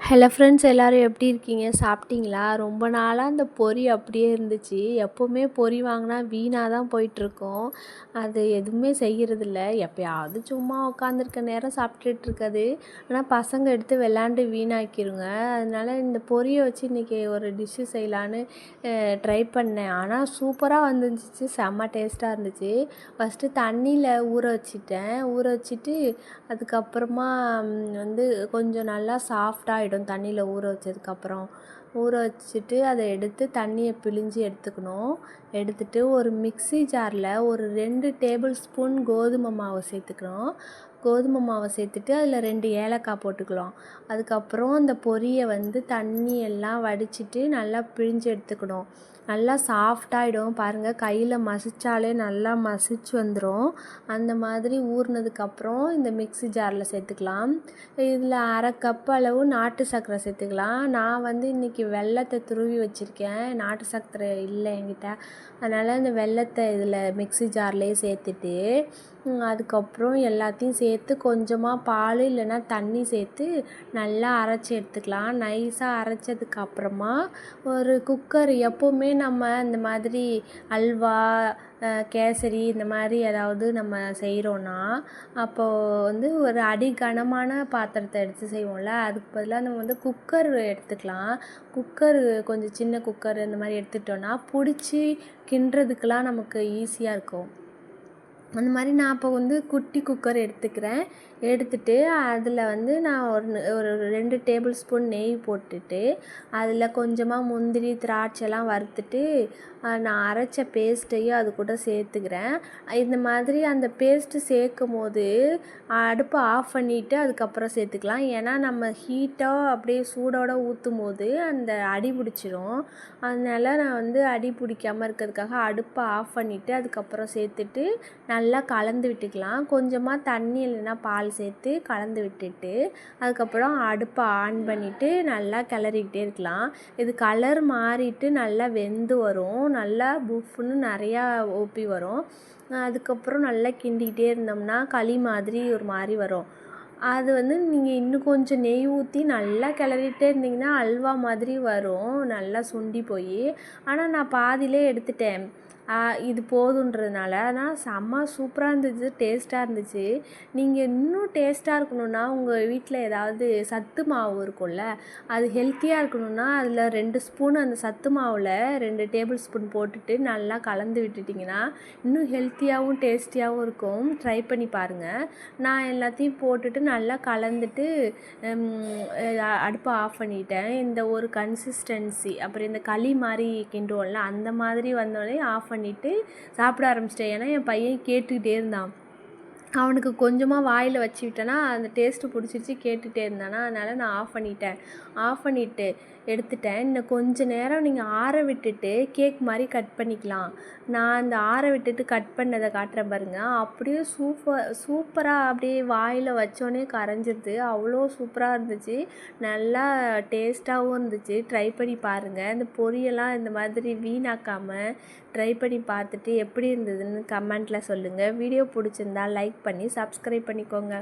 Hello friends, எல்லோரும் எப்படி இருக்கீங்க? சாப்பிட்டீங்களா? ரொம்ப நாளாக அந்த பொரி அப்படியே இருந்துச்சு. எப்போவுமே பொரி வாங்கினா வீணாக தான் போயிட்டுருக்கோம். அது எதுவுமே செய்கிறதில்ல. எப்பயாவது சும்மா உட்காந்துருக்க நேரம் சாப்பிட்டுட்டு இருக்கது. ஆனால் பசங்க எடுத்து விளாண்டு வீணாக்கிருங்க. அதனால இந்த பொரியை வச்சு இன்றைக்கி ஒரு டிஷ்ஷு செய்யலான்னு ட்ரை பண்ணேன். ஆனால் சூப்பராக வந்துருந்துச்சு. செம்ம டேஸ்ட்டாக இருந்துச்சு. ஃபஸ்ட்டு தண்ணியில் ஊற வச்சுட்டேன். ஊற வச்சுட்டு அதுக்கப்புறமா வந்து கொஞ்சம் நல்லா சாஃப்டாகிடும் தண்ணியில் ஊற வச்சதுக்கப்புறம். ஊற வச்சுட்டு அதை எடுத்து தண்ணியை பிழிஞ்சு எடுத்துக்கணும். எடுத்துட்டு ஒரு மிக்ஸி ஜாரில் ஒரு 2 டேபிள் ஸ்பூன் கோதுமை மாவு சேர்த்துக்கணும். கோதுமை மாவை சேர்த்துட்டு அதில் 2 ஏலக்காய் போட்டுக்கலாம். அதுக்கப்புறம் அந்த பொரியை வந்து தண்ணி எல்லாம் வடிச்சிட்டு நல்லா பிழிஞ்சு எடுத்துக்கணும். நல்லா சாஃப்டாகிடும் பாருங்கள். கையில் மசிச்சாலே நல்லா மசிச்சு வந்துடும். அந்த மாதிரி ஊறினதுக்கப்புறம் இந்த மிக்ஸி ஜாரில் சேர்த்துக்கலாம். இதில் 1/2 கப் அளவு நாட்டு சர்க்கரை சேர்த்துக்கலாம். நான் வந்து இன்றைக்கி வெல்லத்தை துருவி வச்சுருக்கேன். நாட்டு சர்க்கரை இல்லை என்கிட்ட. அதனால் இந்த வெல்லத்தை இதில் மிக்ஸி ஜார்லேயே சேர்த்துட்டு அதுக்கப்புறம் எல்லாத்தையும் சேர்த்து கொஞ்சமாக பால் இல்லைன்னா தண்ணி சேர்த்து நல்லா அரைச்சி எடுத்துக்கலாம். நைஸாக அரைச்சதுக்கப்புறமா ஒரு குக்கர், எப்போவுமே நம்ம இந்த மாதிரி அல்வா, கேசரி இந்த மாதிரி ஏதாவது நம்ம செய்கிறோன்னா அப்போது வந்து ஒரு அடிகனமான பாத்திரத்தை எடுத்து செய்வோம்ல, அதுக்கு பதிலாக நம்ம வந்து குக்கர் எடுத்துக்கலாம். குக்கர் கொஞ்சம் சின்ன குக்கர் இந்த மாதிரி எடுத்துட்டோன்னா பிடிச்சி கிண்டுறதுக்கெலாம் நமக்கு ஈஸியாக இருக்கும். அந்த மாதிரி நான் இப்போ வந்து குட்டி குக்கர் எடுத்துக்கிறேன். எடுத்துகிட்டு அதில் வந்து நான் ஒரு 2 டேபிள் ஸ்பூன் நெய் போட்டுட்டு அதில் கொஞ்சமாக முந்திரி, திராட்சைலாம் வறுத்துட்டு நான் அரைச்ச பேஸ்ட்டையும் அது கூட சேர்த்துக்கிறேன். இந்த மாதிரி அந்த பேஸ்ட்டு சேர்க்கும் போது அடுப்பை ஆஃப் பண்ணிவிட்டு அதுக்கப்புறம் சேர்த்துக்கலாம். ஏன்னா நம்ம ஹீட்டாக அப்படியே சூடோடு ஊற்றும் போது அந்த அடி பிடிச்சிரும். அதனால் நான் வந்து அடி பிடிக்காமல் இருக்கிறதுக்காக அடுப்பை ஆஃப் பண்ணிவிட்டு அதுக்கப்புறம் சேர்த்துட்டு நல்லா கலந்து விட்டுக்கலாம். கொஞ்சமாக தண்ணி இல்லைன்னா பால் சேர்த்து கலந்து விட்டுட்டு அதுக்கப்புறம் அடுப்பை ஆன் பண்ணிவிட்டு நல்லா கிளறிக்கிட்டே இருக்கலாம். இது கலர் மாறிட்டு நல்லா வெந்து வரும். நல்லா புஃப்னு நிறையா ஊற்றி வரும். அதுக்கப்புறம் நல்லா கிண்டிக்கிட்டே இருந்தோம்னா களி மாதிரி ஒரு மாதிரி வரும். அது வந்து நீங்கள் இன்னும் கொஞ்சம் நெய் ஊற்றி நல்லா கிளறிட்டே இருந்தீங்கன்னா அல்வா மாதிரி வரும், நல்லா சுண்டி போய். ஆனால் நான் பாதியிலே எடுத்துட்டேன். இது போதுன்றதுனால. ஆனால் செம்ம சூப்பராக இருந்துச்சு, டேஸ்ட்டாக இருந்துச்சு. நீங்கள் இன்னும் டேஸ்ட்டாக இருக்கணுன்னா உங்கள் வீட்டில் ஏதாவது சத்து மாவு இருக்கும்ல, அது ஹெல்த்தியாக இருக்கணுன்னா அதில் 2 ஸ்பூன் அந்த சத்து மாவில் 2 டேபிள் ஸ்பூன் போட்டுட்டு நல்லா கலந்து விட்டுட்டிங்கன்னா இன்னும் ஹெல்த்தியாகவும் டேஸ்டியாகவும் இருக்கும். ட்ரை பண்ணி பாருங்கள். நான் எல்லாத்தையும் போட்டுட்டு நல்லா கலந்துட்டு அடுப்பை ஆஃப் பண்ணிட்டேன். இந்த ஒரு கன்சிஸ்டன்சி, அப்புறம் இந்த களி மாதிரி கிண்டுவோம்ல அந்த மாதிரி வந்தோடனே ஆஃப் பண்ணிவிட்டு சாப்பிட ஆரம்பிச்சிட்டேன். ஏன்னா என் பையன் கேட்டுக்கிட்டே இருந்தான். அவனுக்கு கொஞ்சமாக வாயில் வச்சு விட்டேன்னா அந்த டேஸ்ட்டு பிடிச்சிருச்சு, கேட்டுகிட்டே இருந்தானா, அதனால் நான் ஆஃப் பண்ணிவிட்டு எடுத்துட்டேன். இன்னும் கொஞ்சம் நேரம் நீங்கள் ஆற விட்டுட்டு கேக் மாதிரி கட் பண்ணிக்கலாம். நான் அந்த ஆற விட்டுட்டு கட் பண்ணதை காட்டுறேன் பாருங்கள். அப்படியே சூப்பராக அப்படியே வாயில் வச்சோடனே கரைஞ்சிருது. அவ்வளோ சூப்பராக இருந்துச்சு. நல்லா டேஸ்ட்டாகவும் இருந்துச்சு. ட்ரை பண்ணி பாருங்கள். இந்த பொரியெல்லாம் இந்த மாதிரி வீணாக்காமல் ட்ரை பண்ணி பார்த்துட்டு எப்படி இருந்ததுன்னு கமெண்ட்டில் சொல்லுங்கள். வீடியோ பிடிச்சிருந்தா லைக் பண்ணி சப்ஸ்கிரைப் பண்ணிக்கோங்க.